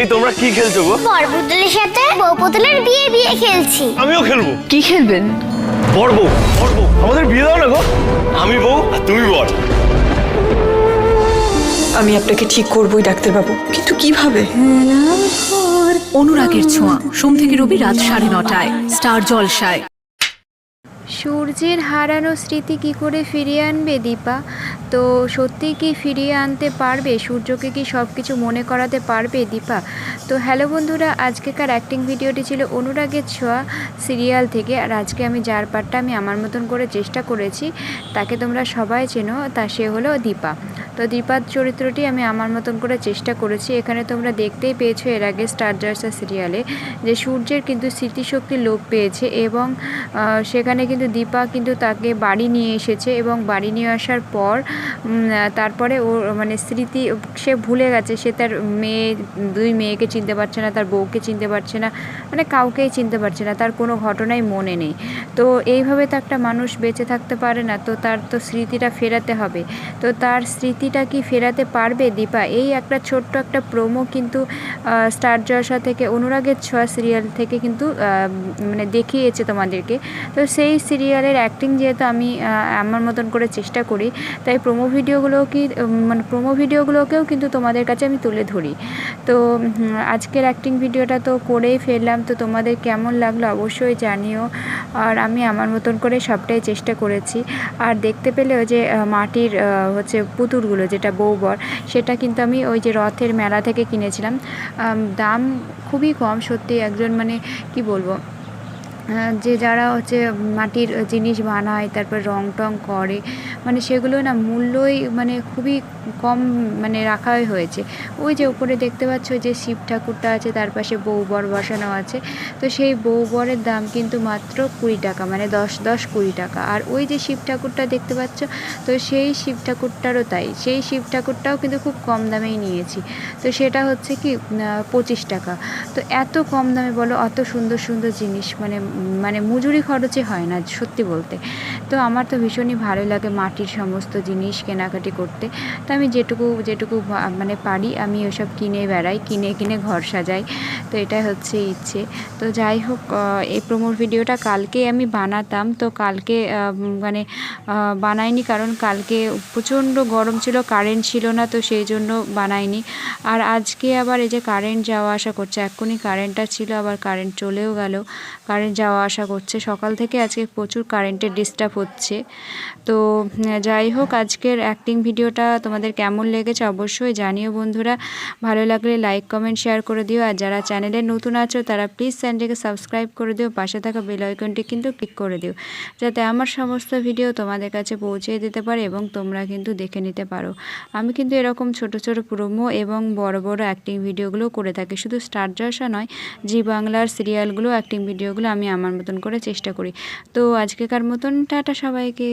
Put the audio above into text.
এই তোমরা কি খেলছো গো? বর পুতুলের সাথে বউ পুতুলের বিয়ে বিয়ে খেলছি। আমিও খেলবো। কি খেলবেন? বর বউ, বর বউ। আমাদের বিয়ে দাও না গো। আমি বউ আর তুমি বর। আমি আপনাকে ঠিক করবই ডাক্তারবাবু, কিন্তু কিভাবে? অনুরাগের ছোঁয়া সোম থেকে রবি রাত 9:30টায় স্টার জলসায়। সূর্যের হারানো স্মৃতি কি করে ফিরিয়ে আনবে দীপা? তো সত্যি কি ফিরিয়ে আনতে পারবে? সূর্যকে কি সব কিছু মনে করাতে পারবে দীপা? তো হ্যালো বন্ধুরা, আজকেকার অ্যাক্টিং ভিডিওটি ছিল অনুরাগের ছোঁয়া সিরিয়াল থেকে। আর আজকে আমি যার পার্টটা আমি আমার মতন করে চেষ্টা করেছি, তাকে তোমরা সবাই চেনো, তা সে হলো দীপা। তো দীপার চরিত্রটি আমি আমার মতন করে চেষ্টা করেছি। এখানে তোমরা দেখতেই পেয়েছো এর আগে স্টার জলসা সিরিয়ালে যে সূর্যের কিন্তু স্মৃতিশক্তি লোপ পেয়েছে এবং সেখানে কিন্তু দীপা কিন্তু তাকে বাড়ি নিয়ে এসেছে এবং বাড়ি নিয়ে আসার পর তারপরে ওর মানে স্মৃতি সে ভুলে গেছে। সে তার দুই মেয়েকে চিনতে পারছে না, তার বউকে চিনতে পারছে না, মানে কাউকেই চিনতে পারছে না, তার কোনো ঘটনাই মনে নেই। তো এইভাবে তো একটা মানুষ বেঁচে থাকতে পারে না, তো তার তো স্মৃতিটা ফেরাতে হবে। তো তার স্মৃতিটা কি ফেরাতে পারবে দীপা? এই একটা ছোট্ট একটা প্রোমো কিন্তু স্টার জলসা থেকে অনুরাগের ছোঁয়া সিরিয়াল থেকে কিন্তু মানে দেখিয়েছে তোমাদেরকে। তো সেই সিরিয়ালের অ্যাক্টিং যেহেতু আমি আমার মতন করে চেষ্টা করি, তাই প্রোমো ভিডিওগুলোকেও কিন্তু তোমাদের কাছে আমি তুলে ধরি। তো আজকের অ্যাক্টিং ভিডিওটা তো করেই ফেললাম। তো তোমাদের কেমন লাগলো অবশ্যই জানিও। আর আমি আমার মতন করে সবটাই চেষ্টা করেছি। আর দেখতে পেলেও যে মাটির হচ্ছে পুতুলগুলো যেটা বউ বর, সেটা কিন্তু আমি ওই যে রথের মেলা থেকে কিনেছিলাম। দাম খুবই কম সত্যি। একজন মানে কি বলবো, যে যারা হচ্ছে মাটির জিনিস বানায় তারপর রং টং করে, মানে সেগুলো না মূল্যই মানে খুবই কম মানে রাখাই হয়েছে। ওই যে উপরে দেখতে পাচ্ছ যে শিব ঠাকুরটা আছে, তার পাশে বউ বর বসানো আছে। তো সেই বউ বরের দাম কিন্তু মাত্র 20 টাকা, মানে 10-20 টাকা। আর ওই যে শিব ঠাকুরটা দেখতে পাচ্ছ, তো সেই শিব ঠাকুরটারও তাই, সেই শিব ঠাকুরটাও কিন্তু খুব কম দামেই নিয়েছি। তো সেটা হচ্ছে কি 25 টাকা। তো এত কম দামে বলো, অত সুন্দর সুন্দর জিনিস মানে মজুরি খরচে হয় না সত্যি বলতে। তো আমার তো ভীষণই ভালো লাগে মাটির সমস্ত জিনিস কেনাকাটি করতে। তো আমি যেটুকু মানে পারি আমি ওসব কিনে বেড়াই, কিনে ঘর সাজাই। তো এটাই হচ্ছে ইচ্ছে। তো যাই হোক, এই প্রোমোর ভিডিওটা কালকে আমি বানাতাম, তো কালকে মানে বানাইনি, কারণ কালকে প্রচণ্ড গরম ছিল, কারেন্ট ছিল না, তো সেই জন্য বানাইনি। আর আজকে আবার এই যে কারেন্ট যাওয়া আসা করছে, এক্ষুনি কারেন্টটা ছিল আবার কারেন্ট চলেও গেল। কারেন্ট যাওয়া আসা করছে সকাল থেকে, আজকে প্রচুর কারেন্টের ডিস্টার্ব হচ্ছে। তো যাই হোক, আজকের অ্যাক্টিং ভিডিওটা তোমাদের কেমন লেগেছে অবশ্যই জানিও বন্ধুরা। ভালো লাগলে লাইক কমেন্ট শেয়ার করে দিও। আর যারা চ্যানেলে নতুন আছো তারা প্লিজ চ্যানেলটিকে সাবস্ক্রাইব করে দিও, পাশে থাকা বেল আইকনটি কিন্তু ক্লিক করে দিও, যাতে আমার সমস্ত ভিডিও তোমাদের কাছে পৌঁছে দিতে পারে এবং তোমরা কিন্তু দেখে নিতে পারো। আমি কিন্তু এরকম ছোট ছোট প্রোমো এবং বড় বড় অ্যাক্টিং ভিডিওগুলো করে থাকি, শুধু স্টার জলসা নয়, জি বাংলার সিরিয়ালগুলো অ্যাক্টিং ভিডিওগুলো আমি আমার মতন করে চেষ্টা করি। তো আজকেকার মতন টাটা সবাইকে।